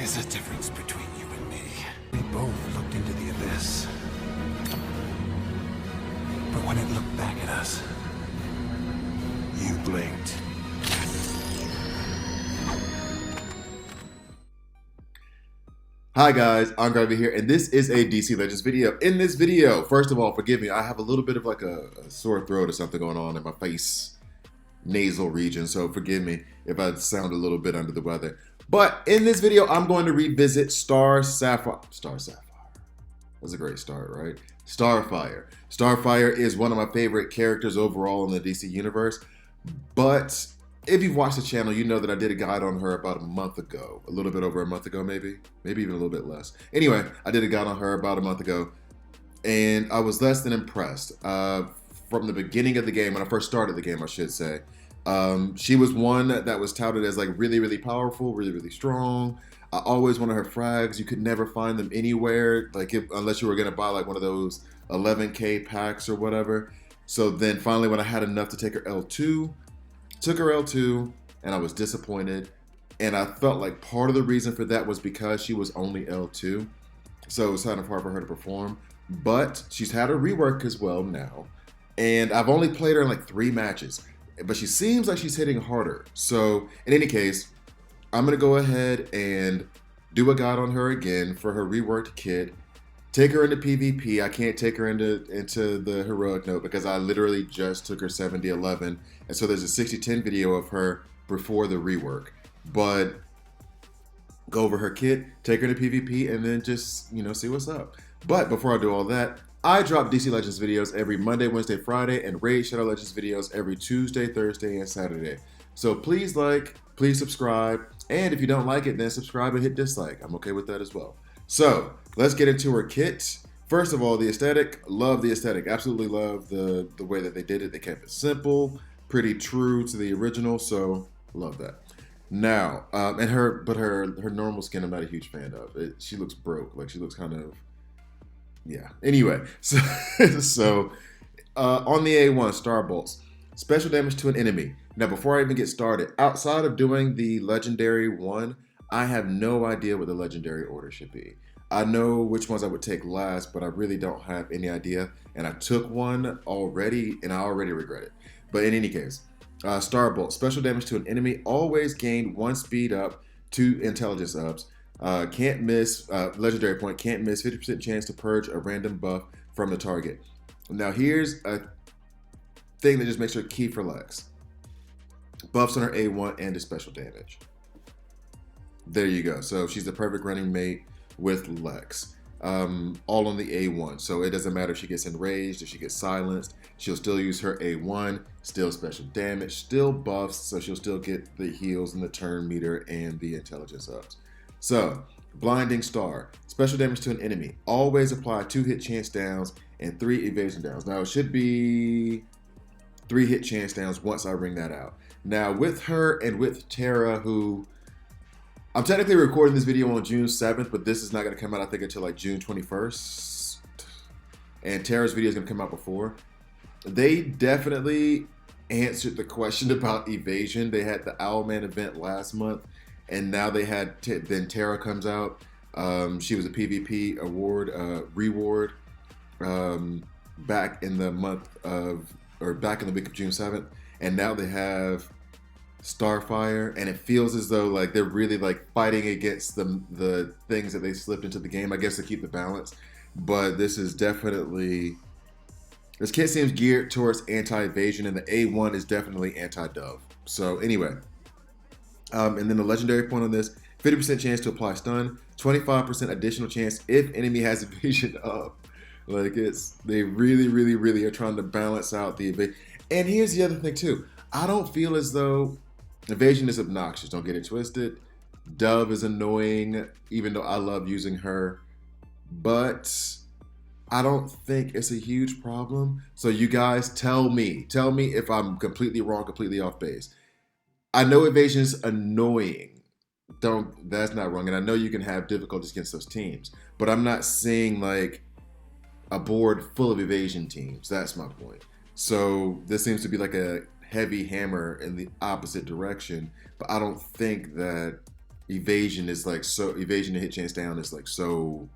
is a difference between you and me. We both looked into the abyss. But when it looked back at us, you blinked. Hi guys, I'm Gravy here, and this is a DC Legends video. In this video, first of all, forgive me, I have a little bit of like a sore throat or something going on in my face, nasal region, so forgive me if I sound a little bit under the weather. But in this video, I'm going to revisit Starfire. That's a great start, right? Starfire. Starfire is one of my favorite characters overall in the DC universe, but if you've watched the channel, you know that I did a guide on her about a month ago. A little bit over a month ago, maybe even a little bit less. Anyway, I did a guide on her about a month ago, and I was less than impressed. From the beginning of the game, when I first started the game, I should say, she was one that was touted as like really, really powerful, really, really strong. I always wanted her frags. You could never find them anywhere, like unless you were gonna buy like one of those 11K packs or whatever. So then finally, when I had enough to take her L2, took her L2, and I was disappointed. And I felt like part of the reason for that was because she was only L2. So it was kind of hard for her to perform. But she's had a rework as well now. And I've only played her in like 3 matches. But she seems like she's hitting harder. So in any case, I'm going to go ahead and do a guide on her again for her reworked kit. Take her into PvP. I can't take her into the heroic note because I literally just took her 70-11. And so there's a 60-10 video of her before the rework. But go over her kit, take her to PvP, and then just, see what's up. But before I do all that, I drop DC Legends videos every Monday, Wednesday, Friday, and Raid Shadow Legends videos every Tuesday, Thursday, and Saturday. So please like, please subscribe, and if you don't like it, then subscribe and hit dislike. I'm okay with that as well. So let's get into her kit. First of all, the aesthetic. Love the aesthetic. Absolutely love the way that they did it. They kept it simple, pretty true to the original. So love that. Now, and her normal skin, I'm not a huge fan of. She looks broke. Like she looks kind of, yeah. Anyway, so on the A1, Star Bolts, special damage to an enemy. Now, before I even get started, outside of doing the legendary one, I have no idea what the legendary order should be. I know which ones I would take last, but I really don't have any idea. And I took one already, and I already regret it. But in any case, Starbolt, special damage to an enemy, always gain 1 speed up, 2 intelligence ups. Can't miss, legendary point, can't miss, 50% chance to purge a random buff from the target. Now here's a thing that just makes her key for Lex. Buffs on her A1 and a special damage. There you go. So she's the perfect running mate with Lex. All on the A1. So it doesn't matter if she gets enraged, if she gets silenced, she'll still use her A1, still special damage, still buffs, so she'll still get the heals and the turn meter and the intelligence ups. So, Blinding Star, special damage to an enemy. Always apply 2 hit chance downs and 3 evasion downs. Now it should be 3 hit chance downs once I bring that out. Now with her and with Tara, who I'm technically recording this video on June 7th, but this is not going to come out, I think, until like June 21st. And Tara's video is going to come out before. They definitely answered the question about evasion. They had the Owlman event last month, and now they had, then Tara comes out. She was a PvP award, reward, back in the month of, or back in the week of June 7th. And now they have Starfire, and it feels as though like they're really like fighting against the things that they slipped into the game, I guess, to keep the balance. But this is definitely, this kit seems geared towards anti-evasion, and the A1 is definitely anti-dove. So anyway, and then the legendary point on this, 50% chance to apply stun, 25% additional chance if enemy has evasion up. Like they really, really, really are trying to balance out the evasion. And here's the other thing too. I don't feel as though evasion is obnoxious. Don't get it twisted. Dove is annoying, even though I love using her. But I don't think it's a huge problem. So you guys tell me if I'm completely wrong, completely off base. I know evasion is annoying. That's not wrong. And I know you can have difficulties against those teams. But I'm not seeing like a board full of evasion teams. That's my point. So this seems to be like a heavy hammer in the opposite direction, but I don't think that evasion is like so evasion and hit chance down is like so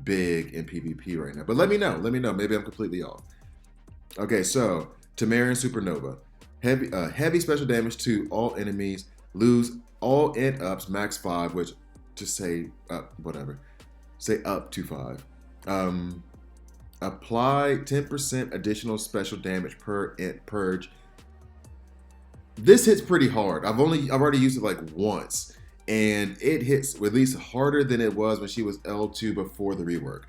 big in PvP right now. But let me know. Let me know. Maybe I'm completely off. Okay, so Tamarian Supernova. Heavy special damage to all enemies. Lose all int ups, max 5, which just say up, whatever. Say up to 5. Apply 10% additional special damage per int purge. This hits pretty hard. I've already used it like once, and it hits at least harder than it was when she was L2 before the rework.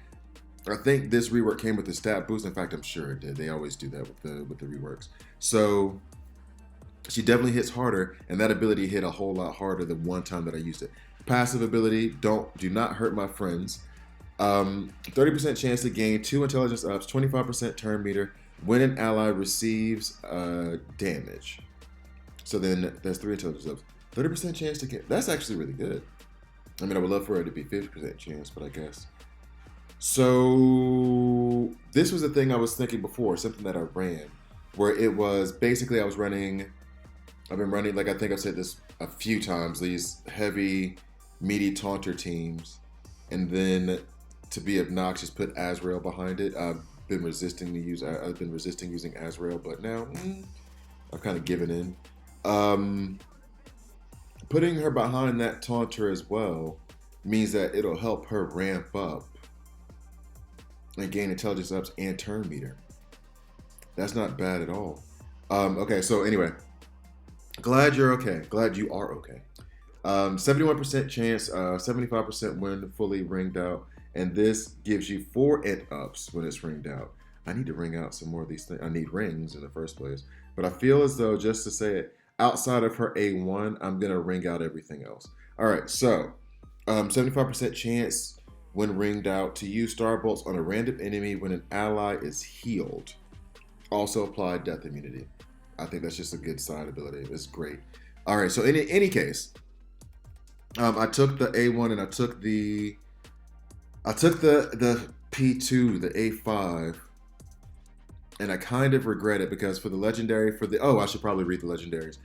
I think this rework came with the stat boost. In fact, I'm sure it did. They always do that with the reworks. So she definitely hits harder, and that ability hit a whole lot harder than one time that I used it. Passive ability, do not hurt my friends. 30% chance to gain 2 intelligence ups, 25% turn meter when an ally receives damage. So then there's 3 intelligence ups. 30% chance to get. That's actually really good. I mean, I would love for it to be 50% chance, but I guess. So this was a thing I was thinking before, something that I ran, where it was basically I've been running, like I think I've said this a few times, these heavy, meaty taunter teams, and then to be obnoxious, put Azrael behind it. I've been resisting using Azrael, but now I've kind of given in. Putting her behind that taunter as well means that it'll help her ramp up and gain intelligence ups and turn meter. That's not bad at all. Okay, so anyway, glad you're okay. Glad you are okay. 71% chance, 75% when fully ringed out, and this gives you 4 int ups when it's ringed out. I need to ring out some more of these things. I need rings in the first place, but I feel as though, just to say it, outside of her A1, I'm gonna ring out everything else. All right, so 75% chance when ringed out to use Starbolts on a random enemy when an ally is healed. Also apply death immunity. I think that's just a good side ability. It's great. All right, so in any case, I took the A1 and I took the P2, the A5, and I kind of regret it because for the legendary, I should probably read the legendaries.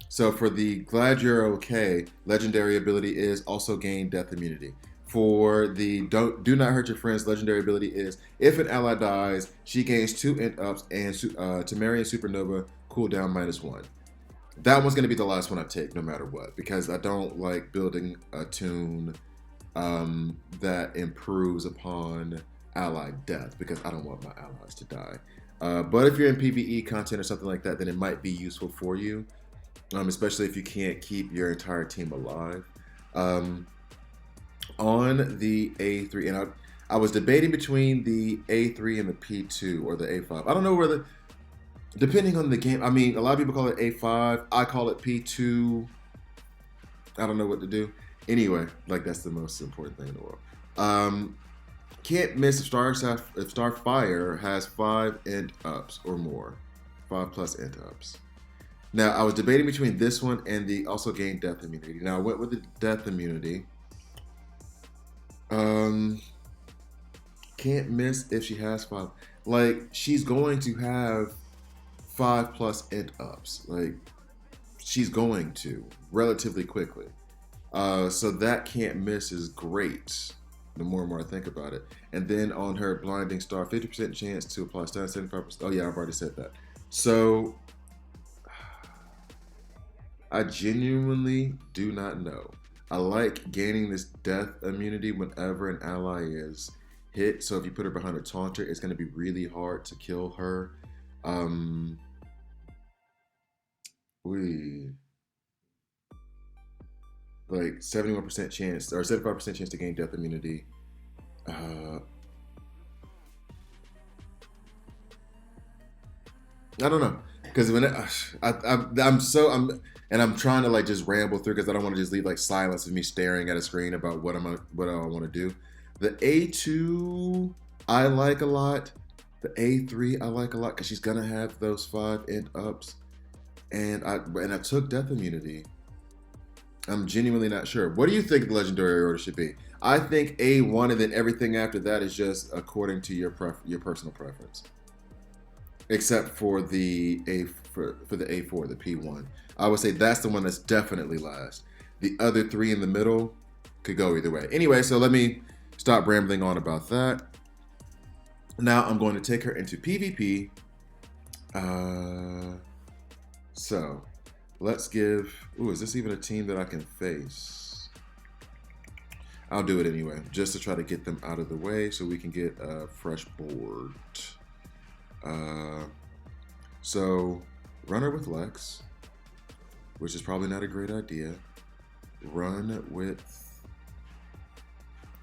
So for the Glad You're Okay, legendary ability is also gain death immunity. For the Do Not Hurt Your Friends, legendary ability is if an ally dies, she gains 2 int ups and Tamarian Supernova cooldown -1. That one's going to be the last one I take no matter what, because I don't like building a tune that improves upon ally death, because I don't want my allies to die. But if you're in PvE content or something like that, then it might be useful for you, especially if you can't keep your entire team alive. On the A3, and I was debating between the A3 and the P2 or the A5. I don't know whether, depending on the game. I mean, a lot of people call it A5. I call it P2. I don't know what to do. Anyway, like that's the most important thing in the world. Can't miss if Starfire has 5 int ups or more, 5+ int ups. Now I was debating between this one and the also gain death immunity. Now I went with the death immunity. Can't miss if she has 5. Like, she's going to have 5+ int ups. Like, she's going to relatively quickly. So that can't miss is great. The more and more I think about it. And then on her blinding star, 50% chance to apply stun, 75%. Oh yeah, I've already said that. So I genuinely do not know. I like gaining this death immunity whenever an ally is hit. So if you put her behind a taunter, it's going to be really hard to kill her. Like 71% chance or 75% chance to gain death immunity. I don't know, because when I'm trying to like just ramble through because I don't want to just leave like silence of me staring at a screen about what I want to do. The A2 I like a lot. The A3 I like a lot because she's gonna have those 5 int ups, and I took death immunity. I'm genuinely not sure. What do you think the legendary order should be? I think A1, and then everything after that is just according to your personal preference. Except for the the A4, the P1. I would say that's the one that's definitely last. The other 3 in the middle could go either way. Anyway, so let me stop rambling on about that. Now I'm going to take her into PvP. So let's give... Ooh, is this even a team that I can face? I'll do it anyway, just to try to get them out of the way so we can get a fresh board. So runner with Lex, which is probably not a great idea. Run with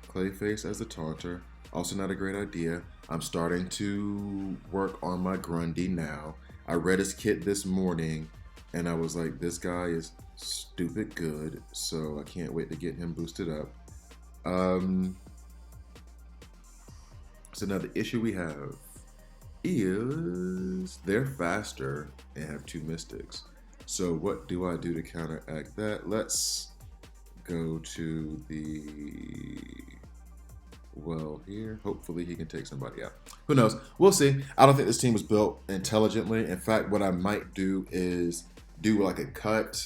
Clayface as the taunter, also not a great idea. I'm starting to work on my Grundy now. I read his kit this morning and I was like, this guy is stupid good, so I can't wait to get him boosted up. So now the issue we have is they're faster and have 2 mystics. So what do I do to counteract that? Let's go to the well here. Hopefully he can take somebody out. Who knows? We'll see. I don't think this team was built intelligently. In fact, what I might do is do like a cut,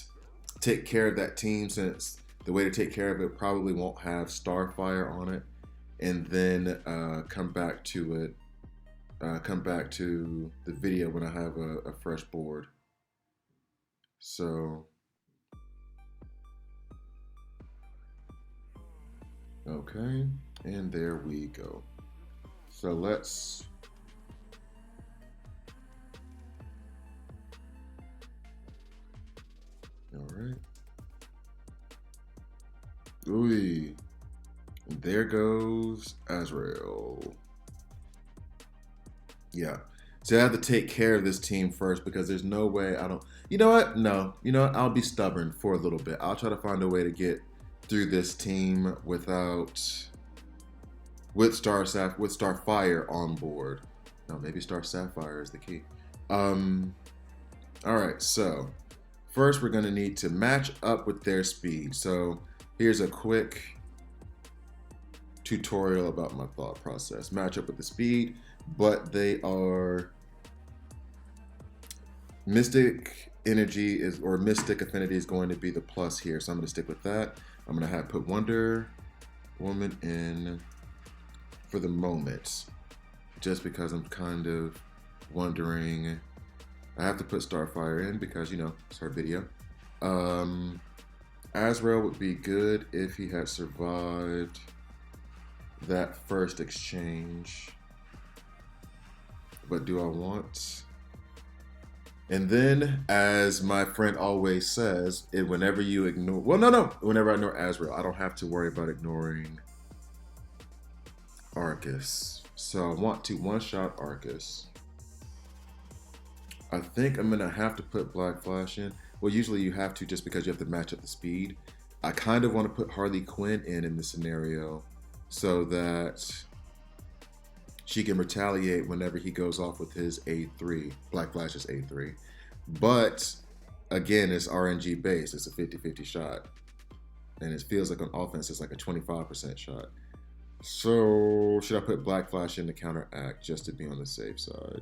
take care of that team, since the way to take care of it probably won't have Starfire on it, and then come back to it. Come back to the video when I have a fresh board. So, okay, and there we go. So let's all right. Ooh, there goes Azrael. Yeah. So I have to take care of this team first, because there's no way I don't... You know what? No. You know what? I'll be stubborn for a little bit. I'll try to find a way to get through this team without... with Starfire on board. No, maybe Star Sapphire is the key. Alright, so first we're going to need to match up with their speed. So here's a quick tutorial about my thought process. Match up with the speed, but they are... Mystic energy is, or Mystic affinity is going to be the plus here, so I'm going to stick with that. I'm going to put Wonder Woman in for the moment, just because I'm kind of wondering. I have to put Starfire in because, you know, it's our video. Azrael would be good if he had survived that first exchange, but do I want... And then, as my friend always says, whenever you ignore... Well, no. Whenever I ignore Azrael, I don't have to worry about ignoring Arcus. So I want to one-shot Arcus. I think I'm going to have to put Black Flash in. Well, usually you have to, just because you have to match up the speed. I kind of want to put Harley Quinn in this scenario so that she can retaliate whenever he goes off with his A3, Black Flash's A3. But again, it's RNG based. It's a 50-50 shot. And it feels like on offense, it's like a 25% shot. So should I put Black Flash in to counteract just to be on the safe side?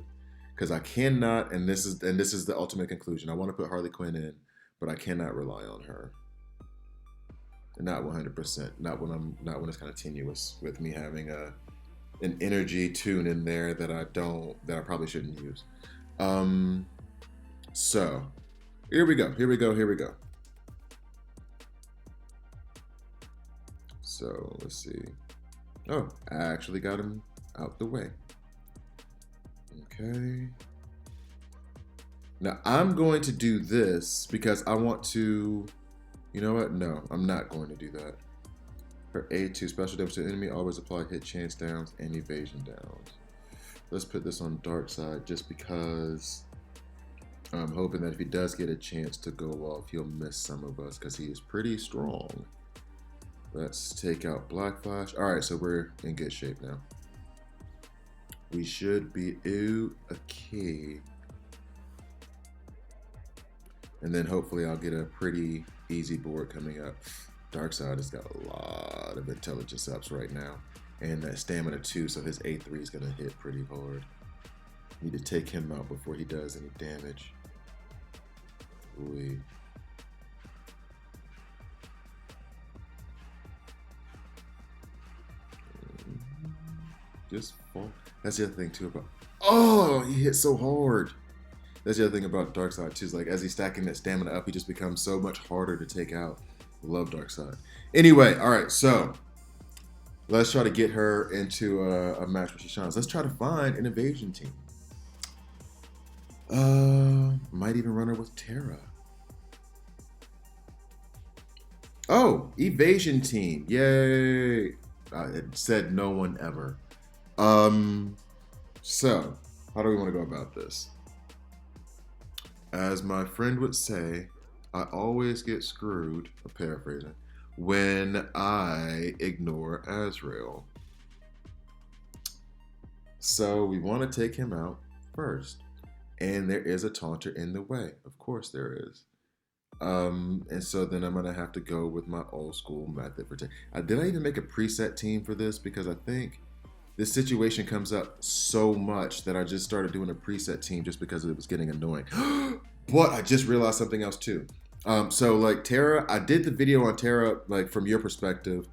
Because I cannot, and this is the ultimate conclusion. I want to put Harley Quinn in, but I cannot rely on her. Not 100%. Not when it's kind of tenuous with me having an energy tune in there that I probably shouldn't use. So here we go. So let's see. Oh, I actually got him out the way. Okay. Now I'm going to do this because I want to, you know what? No, I'm not going to do that. For A2, special damage to the enemy, always apply hit chance downs and evasion downs. Let's put this on dark side just because I'm hoping that if he does get a chance to go off, he'll miss some of us because he is pretty strong. Let's take out Black Flash. All right, so we're in good shape now. We should be okay. And then hopefully I'll get a pretty easy board coming up. Darkseid has got a lot of intelligence ups right now. And that stamina too, so his A3 is gonna hit pretty hard. Need to take him out before he does any damage. Ooh. just fall. That's the other thing too about. Oh, he hit so hard. That's the other thing about Darkseid too. Is like as he's stacking that stamina up, he just becomes so much harder to take out. Love Darkseid. Anyway, all right, so let's try to get her into a match where she shines. Let's try to find an Evasion Team. Might even run her with Terra. Oh, Evasion Team. Yay. It said no one ever. So, how do we want to go about this? As my friend would say, I always get screwed, I'm paraphrasing, when I ignore Azrael. So we want to take him out first. And there is a taunter in the way. Of course there is. And so then I'm going to have to go with my old school method for did I even make a preset team for this? Because I think this situation comes up so much that I just started doing a preset team just because it was getting annoying. But I just realized something else too. So like Terra, I did the video on Terra like from your perspective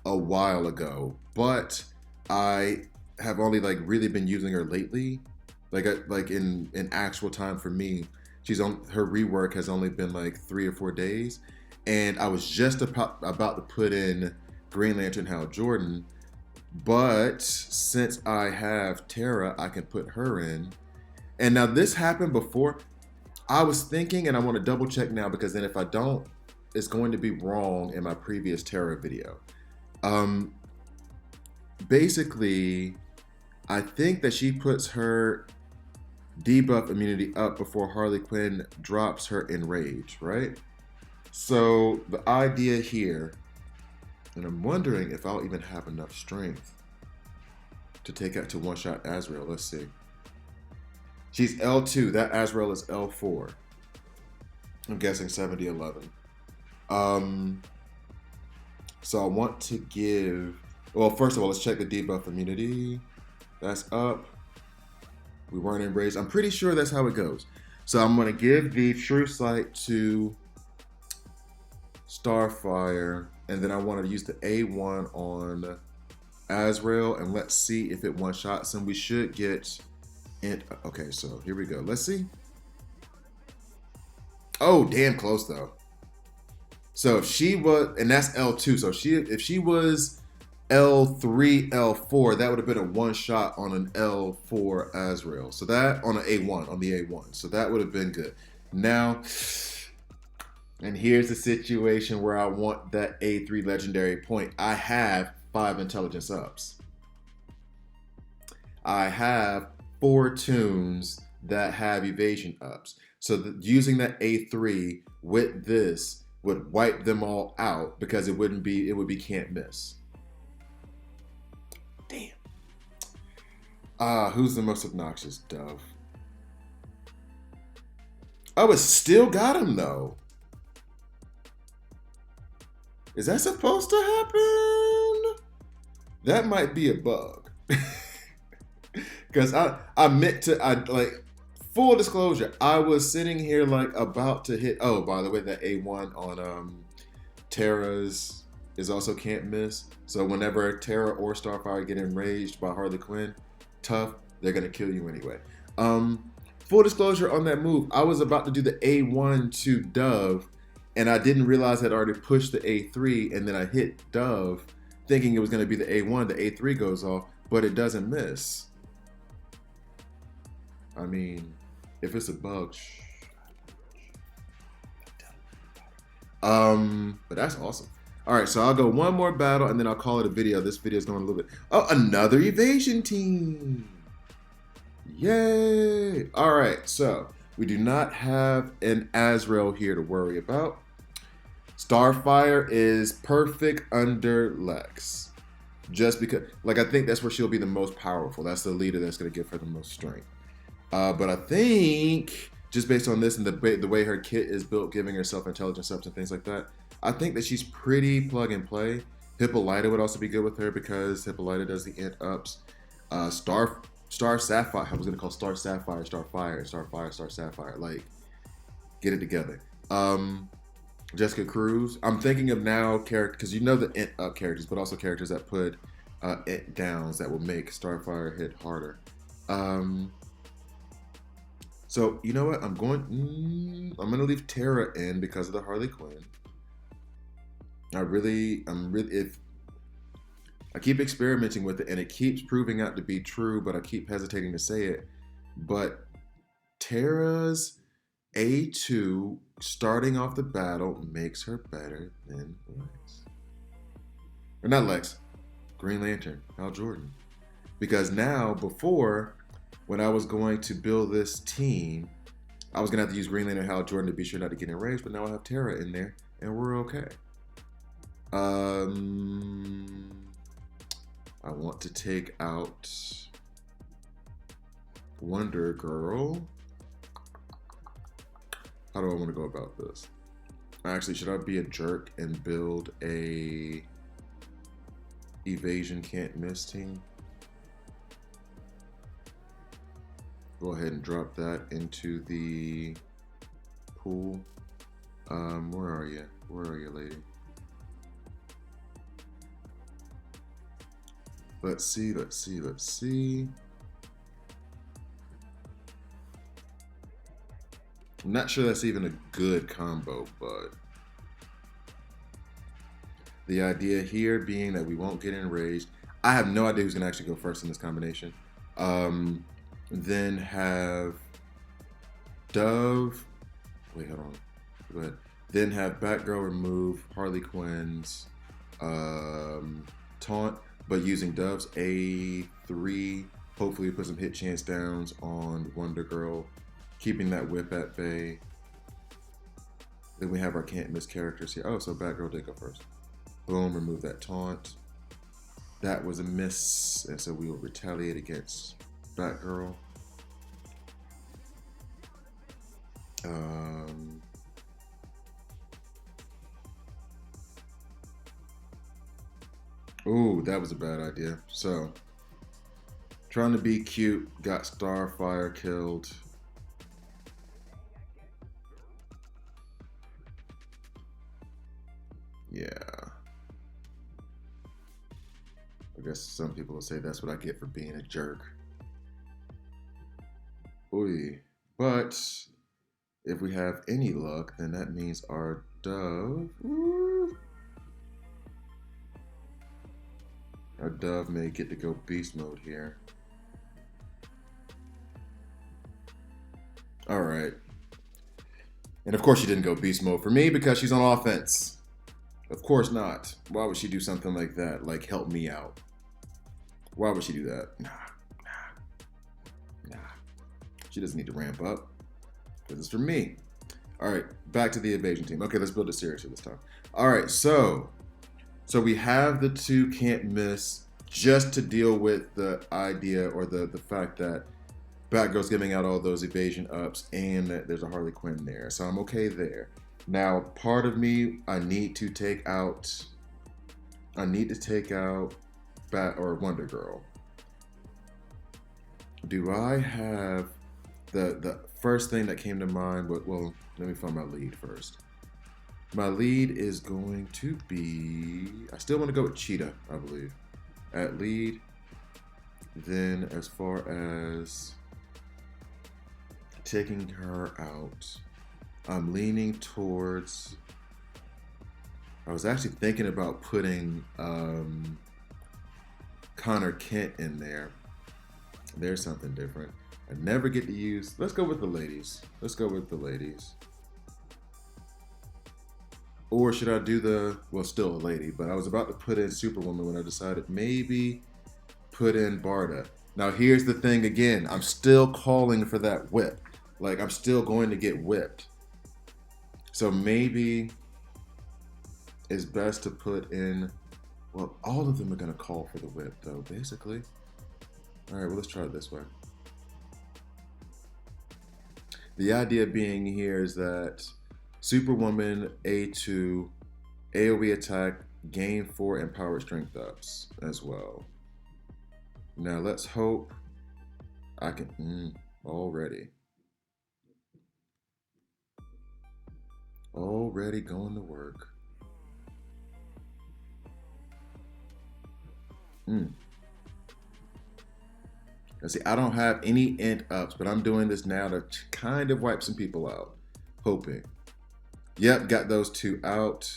a while ago, but I have only like really been using her lately. Like in actual time for me, her rework has only been like 3 or 4 days, and I was just about to put in Green Lantern Hal Jordan, but since I have Terra, I can put her in. And now this happened before. I was thinking, and I want to double check now because then if I don't, it's going to be wrong in my previous Terra video. Basically, I think that she puts her debuff immunity up before Harley Quinn drops her Enrage, right? So the idea here, and I'm wondering if I'll even have enough strength to take out to one-shot Azrael. Let's see. She's L2. That Azrael is L4. I'm guessing 70-11. So I want to give... Well, first of all, let's check the debuff immunity. That's up. We weren't enraged. I'm pretty sure that's how it goes. So I'm going to give the True Sight to Starfire, and then I want to use the A1 on Azrael, and let's see if it one-shots him. We should get it. Okay, so here we go. Let's see. Oh, damn close though. So if she was, and that's L2. So if she was L3, L4, that would have been a one-shot on an L4 Azrael. So that on an A1, on the A1. So that would have been good. Now, and here's the situation where I want that A3 legendary point. I have 5 intelligence ups. I have 4 tunes that have evasion ups. So using that A3 with this would wipe them all out because it would be can't miss. Damn. Who's the most obnoxious? Dove. Oh, it still got him though. Is that supposed to happen? That might be a bug. Because I meant to, like, full disclosure, I was sitting here like about to hit, oh, by the way, that A1 on Terra's is also can't miss. So whenever Terra or Starfire get enraged by Harley Quinn, tough, they're going to kill you anyway. Full disclosure on that move, I was about to do the A1 to Dove, and I didn't realize I'd already pushed the A3, and then I hit Dove, thinking it was going to be the A1, the A3 goes off, but it doesn't miss. I mean, if it's a bug, but that's awesome. All right, so I'll go one more battle, and then I'll call it a video. This video is going a little bit. Oh, another Evasion Team. Yay. All right, so we do not have an Azrael here to worry about. Starfire is perfect under Lex. Just because, like, I think that's where she'll be the most powerful. That's the leader that's going to give her the most strength. But I think, just based on this and the way her kit is built, giving herself intelligence ups and things like that, I think that she's pretty plug and play. Hippolyta would also be good with her because Hippolyta does the int ups. Star Sapphire, I was going to call Star Sapphire, Starfire, Star Sapphire. Like, get it together. Jessica Cruz. I'm thinking of now characters, because you know the int up characters, but also characters that put downs that will make Starfire hit harder. Um, so you know what? I'm gonna leave Terra in because of the Harley Quinn. If I keep experimenting with it and it keeps proving out to be true, but I keep hesitating to say it. But Terra's A2 starting off the battle makes her better than Lex. Or not Lex, Green Lantern, Hal Jordan. Because now, before, when I was going to build this team, I was going to have to use Green Lantern Hal Jordan to be sure not to get enraged, but now I have Terra in there, and we're okay. I want to take out Wonder Girl. How do I want to go about this? Actually, should I be a jerk and build a Evasion Can't Miss team? Go ahead and drop that into the pool. Where are you? Where are you, lady? Let's see. I'm not sure that's even a good combo, but the idea here being that we won't get enraged. I have no idea who's going to actually go first in this combination. Then have Dove. Wait, hold on. Go ahead. Then have Batgirl remove Harley Quinn's taunt, but using Dove's A3. Hopefully, put some hit chance downs on Wonder Girl, keeping that whip at bay. Then we have our can't miss characters here. Oh, so Batgirl did go first. Boom, remove that taunt. That was a miss, and so we will retaliate against Batgirl. Ooh, that was a bad idea. So, trying to be cute, got Starfire killed. Yeah. I guess some people will say that's what I get for being a jerk. Ooh. But if we have any luck, then that means our Dove. Our Dove may get to go beast mode here. All right. And of course she didn't go beast mode for me because she's on offense. Of course not. Why would she do something like that? Like help me out. Why would she do that? Nah. She doesn't need to ramp up. Because it's for me. All right, back to the Evasion team. Okay, let's build it seriously this time. All right, so we have the two can't miss just to deal with the idea or the fact that Batgirl's giving out all those evasion ups and that there's a Harley Quinn there. So I'm okay there. Now, part of me, I need to take out Wonder Girl. Do I have the first thing that came to mind? Well, let me find my lead first. My lead is going to be, I still want to go with Cheetah, I believe. At lead. Then as far as taking her out, I'm leaning towards, I was actually thinking about putting Connor Kent in there. There's something different. I never get to use, let's go with the ladies. Or should I do well, still a lady, but I was about to put in Superwoman when I decided maybe put in Barda. Now here's the thing again, I'm still calling for that whip. Like I'm still going to get whipped. So maybe it's best to put in, well, all of them are gonna call for the whip though, basically. All right, well, let's try it this way. The idea being here is that Superwoman A2, AoE attack, gain 4 empowered strength ups as well. Now let's hope I can, already going to work. Let's see, I don't have any int ups, but I'm doing this now to kind of wipe some people out. Hoping. Yep, got those 2 out.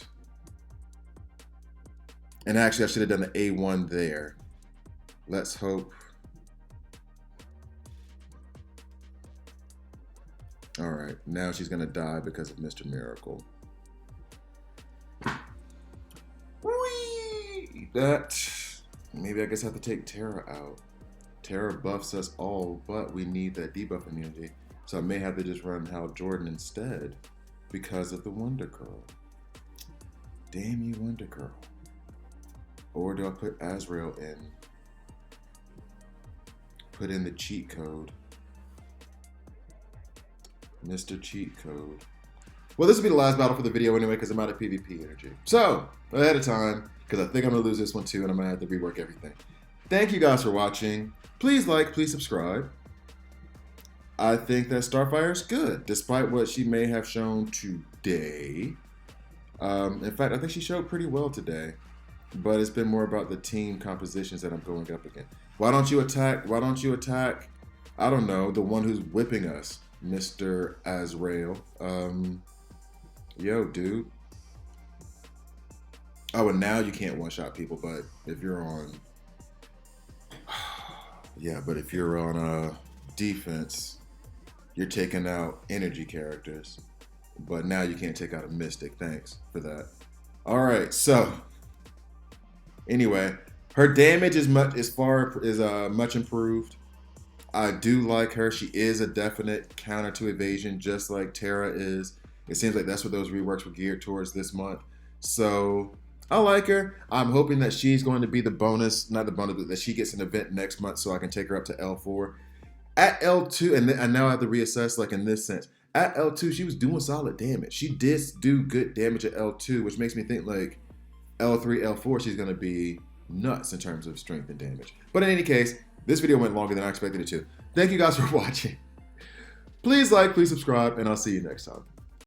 And actually, I should have done the A1 there. Let's hope. All right, now she's gonna die because of Mr. Miracle. Whee! That, maybe I guess I have to take Terra out. Terra buffs us all, but we need that debuff immunity. So I may have to just run Hal Jordan instead because of the Wonder Girl. Damn you, Wonder Girl. Or do I put Azrael in? Put in the cheat code. Mr. Cheat Code. Well, this will be the last battle for the video anyway because I'm out of PvP energy. So, ahead of time, because I think I'm going to lose this one too and I'm going to have to rework everything. Thank you guys for watching. Please like, please subscribe. I think that Starfire is good, despite what she may have shown today. In fact, I think she showed pretty well today. But it's been more about the team compositions that I'm going up against. Why don't you attack? Why don't you attack? I don't know, the one who's whipping us, Mr. Azrael. Yo, dude. Oh, and now you can't one-shot people, but if you're on... Yeah, but if you're on defense, you're taking out energy characters. But now you can't take out a Mystic. Thanks for that. All right, so... Anyway, her damage is much improved. I do like her. She is a definite counter to evasion, just like Terra is. It seems like that's what those reworks were geared towards this month. So I like her. I'm hoping that she's going to be the bonus, not the bonus, but that she gets an event next month so I can take her up to L4. At L2, and now I have to reassess like in this sense. At L2, she was doing solid damage. She did do good damage at L2, which makes me think like L3, L4, she's going to be nuts in terms of strength and damage. But in any case, this video went longer than I expected it to. Thank you guys for watching. Please like, please subscribe, and I'll see you next time.